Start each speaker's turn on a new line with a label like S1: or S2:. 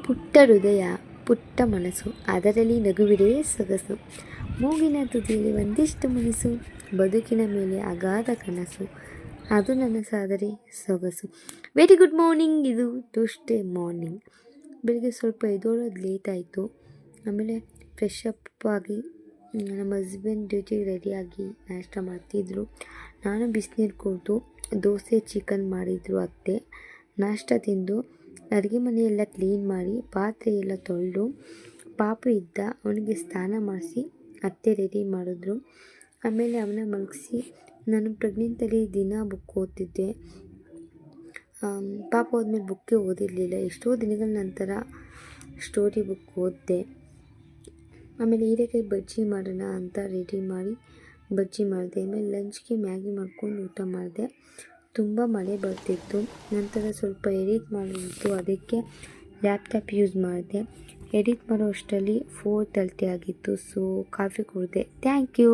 S1: ಪುಟ್ಟ ಹೃದಯ ಪುಟ್ಟ ಮನಸ್ಸು, ಅದರಲ್ಲಿ ನಗುವಿದೆ ಸೊಗಸು. ಮೂಗಿನ ತುದಿಯಲ್ಲಿ ಒಂದಿಷ್ಟು ಮನಸ್ಸು, ಬದುಕಿನ ಮೇಲೆ ಅಗಾಧ ಕನಸು, ಅದು ನನಸಾದರೆ ಸೊಗಸು. Very good morning. ಇದು ಟ್ಯೂಸ್ಡೇ ಮಾರ್ನಿಂಗ್. ಬೆಳಿಗ್ಗೆ ಸ್ವಲ್ಪ ಎದ್ದೋಳೋದು ಲೇಟ್ ಆಯಿತು. ಆಮೇಲೆ ಫ್ರೆಶ್ ಅಪ್ ಆಗಿ ನಮ್ಮ ಹಸ್ಬೆಂಡ್ ಡ್ಯೂಟಿಗೆ ರೆಡಿಯಾಗಿ ನಾಷ್ಟ ಮಾಡ್ತಿದ್ರು. ನಾನು ಬಿಸಿನೀರು ಕುಡಿದು ದೋಸೆ ಚಿಕನ್ ಮಾಡಿದರು ಅತ್ತೆ. ನಾಷ್ಟ ತಿಂದು ಅಡುಗೆ ಮನೆಯೆಲ್ಲ ಕ್ಲೀನ್ ಮಾಡಿ ಪಾತ್ರೆ ಎಲ್ಲ ತೊಳೆದು, ಪಾಪು ಇದ್ದ ಅವನಿಗೆ ಸ್ನಾನ ಮಾಡಿಸಿ ಅತ್ತೆ ರೆಡಿ ಮಾಡಿದ್ರು. ಆಮೇಲೆ ಅವನ ಮಲಗಿಸಿ ನಾನು ಪ್ರೆಗ್ನೆಂಟಲ್ಲಿ ದಿನ ಬುಕ್ ಓದ್ತಿದ್ದೆ. ಪಾಪ ಹೋದ್ಮೇಲೆ ಬುಕ್ಕೇ ಓದಿರಲಿಲ್ಲ. ಎಷ್ಟೋ ದಿನಗಳ ನಂತರ ಸ್ಟೋರಿ ಬುಕ್ ಓದಿದೆ. ಆಮೇಲೆ ಹೀರೆಕಾಯಿ ಬಜ್ಜಿ ಮಾಡೋಣ ಅಂತ ರೆಡಿ ಮಾಡಿ ಬಜ್ಜಿ ಮಾಡಿದೆ. ಆಮೇಲೆ ಲಂಚ್ಗೆ ಮ್ಯಾಗಿ ಮಾಡ್ಕೊಂಡು ಊಟ ಮಾಡಿದೆ. ತುಂಬ ಮಳೆ ಬರ್ತಿತ್ತು. ನಂತರ ಸ್ವಲ್ಪ ಎಡಿಟ್ ಮಾಡೋದಿತ್ತು, ಅದಕ್ಕೆ ಲ್ಯಾಪ್ಟಾಪ್ ಯೂಸ್ ಮಾಡಿದೆ. ಎಡಿಟ್ ಮಾಡೋ ಅಷ್ಟರಲ್ಲಿ 4:30 ಆಗಿತ್ತು. ಸೊ ಕಾಫಿ ಕುಡಿದೆ. Thank you.